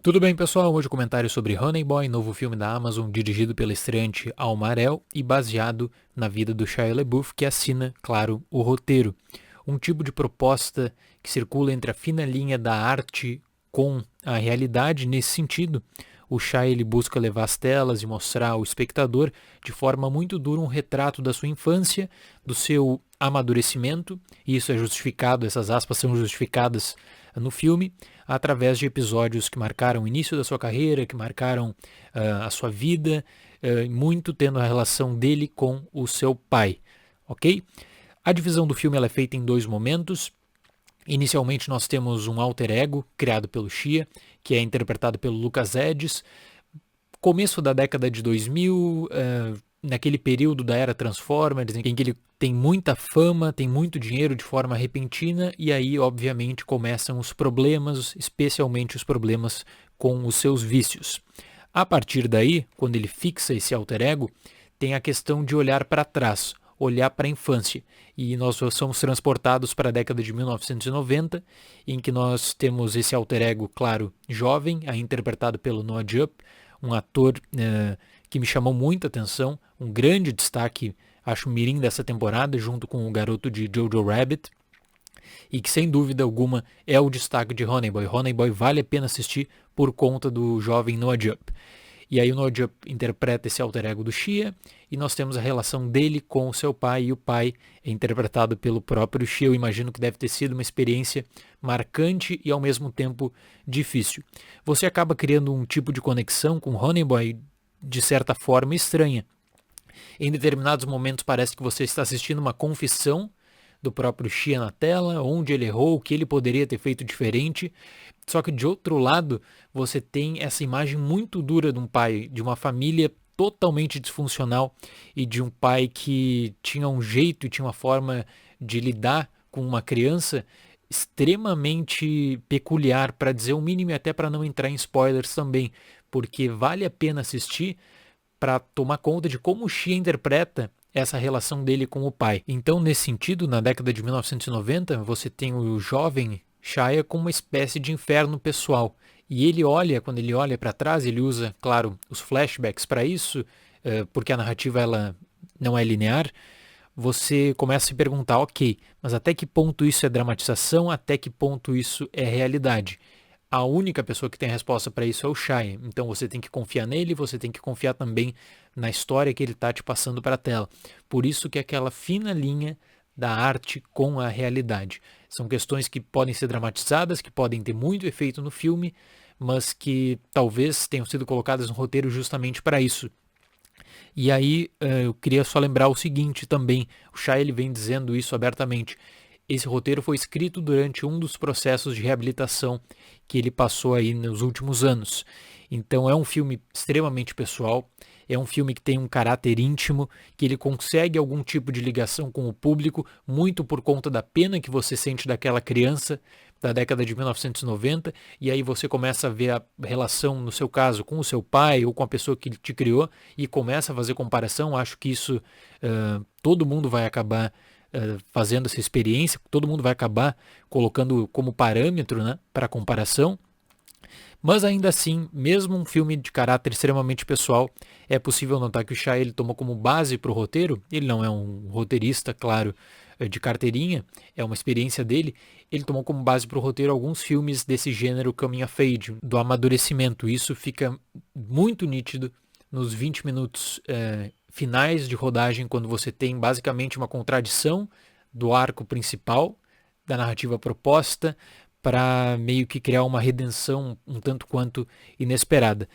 Tudo bem, pessoal? Hoje o comentário sobre Honey Boy, novo filme da Amazon, dirigido pela estreante Alma Har'el e baseado na vida do Shia LaBeouf, que assina, claro, o roteiro. Um tipo de proposta que circula entre a fina linha da arte com a realidade. Nesse sentido, o Shia ele busca levar as telas e mostrar ao espectador de forma muito dura um retrato da sua infância, do seu amadurecimento, e isso é justificado, essas aspas são justificadas no filme, através de episódios que marcaram o início da sua carreira, que marcaram a sua vida, muito tendo a relação dele com o seu pai, ok? A divisão do filme ela é feita em dois momentos. Inicialmente nós temos um alter ego criado pelo Shia, que é interpretado pelo Lucas Hedges. Começo da década de 2000, naquele período da era Transformers, em que ele tem muita fama, tem muito dinheiro de forma repentina, e aí, obviamente, começam os problemas, especialmente os problemas com os seus vícios. A partir daí, quando ele fixa esse alter ego, tem a questão de olhar para trás, olhar para a infância. E nós somos transportados para a década de 1990, em que nós temos esse alter ego, claro, jovem, interpretado pelo Noah Jupe, um ator que me chamou muita atenção, um grande destaque, acho, mirim dessa temporada, junto com o garoto de Jojo Rabbit, e que sem dúvida alguma é o destaque de Honey Boy. Honey Boy vale a pena assistir por conta do jovem Noah Jupe. E aí o Noah Jupe interpreta esse alter ego do Shia, e nós temos a relação dele com o seu pai, e o pai é interpretado pelo próprio Shia. Eu imagino que deve ter sido uma experiência marcante e ao mesmo tempo difícil. Você acaba criando um tipo de conexão com Honey Boy de certa forma estranha. Em determinados momentos parece que você está assistindo uma confissão do próprio Shia na tela, onde ele errou, o que ele poderia ter feito diferente. Só que de outro lado, você tem essa imagem muito dura de um pai, de uma família totalmente disfuncional e de um pai que tinha um jeito e tinha uma forma de lidar com uma criança extremamente peculiar, para dizer o mínimo, e até para não entrar em spoilers também, porque vale a pena assistir para tomar conta de como o Shia interpreta essa relação dele com o pai. Então, nesse sentido, na década de 1990, você tem o jovem Shia como uma espécie de inferno pessoal. E ele olha, quando ele olha para trás, ele usa, claro, os flashbacks para isso, porque a narrativa ela não é linear. Você começa a se perguntar, ok, mas até que ponto isso é dramatização, até que ponto isso é realidade? A única pessoa que tem a resposta para isso é o Shia. Então você tem que confiar nele, você tem que confiar também na história que ele está te passando para a tela. Por isso que é aquela fina linha da arte com a realidade. São questões que podem ser dramatizadas, que podem ter muito efeito no filme, mas que talvez tenham sido colocadas no roteiro justamente para isso. E aí eu queria só lembrar o seguinte também, o Shia ele vem dizendo isso abertamente. Esse roteiro foi escrito durante um dos processos de reabilitação que ele passou aí nos últimos anos. Então é um filme extremamente pessoal, é um filme que tem um caráter íntimo, que ele consegue algum tipo de ligação com o público, muito por conta da pena que você sente daquela criança da década de 1990, e aí você começa a ver a relação, no seu caso, com o seu pai ou com a pessoa que te criou, e começa a fazer comparação. Acho que isso todo mundo vai acabar fazendo essa experiência, todo mundo vai acabar colocando como parâmetro, né, para comparação. Mas ainda assim, mesmo um filme de caráter extremamente pessoal, é possível notar que o Shia ele tomou como base para o roteiro. Ele não é um roteirista, claro, de carteirinha, é uma experiência dele. Ele tomou como base para o roteiro alguns filmes desse gênero coming of age, do amadurecimento. Isso fica muito nítido nos 20 minutos finais de rodagem, quando você tem basicamente uma contradição do arco principal, da narrativa proposta, para meio que criar uma redenção um tanto quanto inesperada.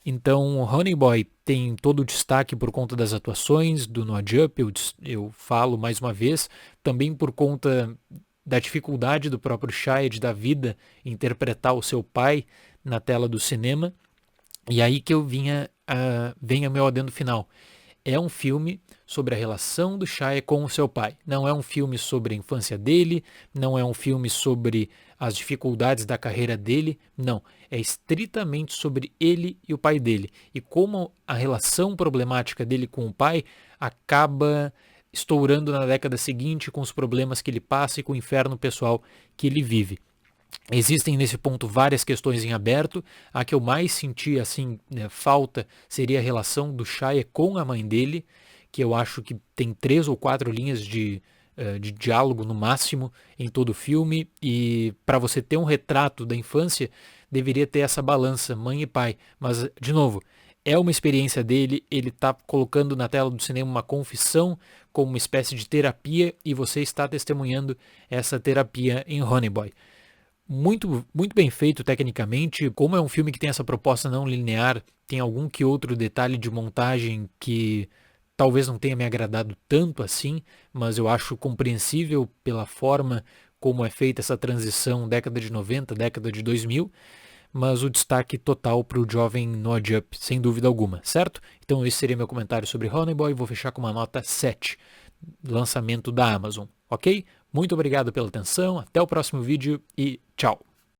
Então, Honey Boy tem todo o destaque por conta das atuações do Noah Jupe, eu falo mais uma vez, também por conta da dificuldade do próprio Shia de dar vida interpretar o seu pai na tela do cinema. E aí que eu venha meu adendo final. É um filme sobre a relação do Shia com o seu pai. Não é um filme sobre a infância dele, não é um filme sobre as dificuldades da carreira dele, não. É estritamente sobre ele e o pai dele. E como a relação problemática dele com o pai acaba estourando na década seguinte com os problemas que ele passa e com o inferno pessoal que ele vive. Existem nesse ponto várias questões em aberto. A que eu mais senti assim, né, falta seria a relação do Shia com a mãe dele, que eu acho que tem 3 ou 4 linhas de diálogo no máximo em todo o filme, e para você ter um retrato da infância, deveria ter essa balança, mãe e pai. Mas, de novo, é uma experiência dele, ele está colocando na tela do cinema uma confissão como uma espécie de terapia, e você está testemunhando essa terapia em Honey Boy. Muito, muito bem feito tecnicamente. Como é um filme que tem essa proposta não linear, tem algum que outro detalhe de montagem que talvez não tenha me agradado tanto assim, mas eu acho compreensível pela forma como é feita essa transição década de 90, década de 2000, mas o destaque total para o jovem Nod Up, sem dúvida alguma, certo? Então esse seria meu comentário sobre Honey Boy, vou fechar com uma nota 7, lançamento da Amazon, ok? Muito obrigado pela atenção, até o próximo vídeo e tchau!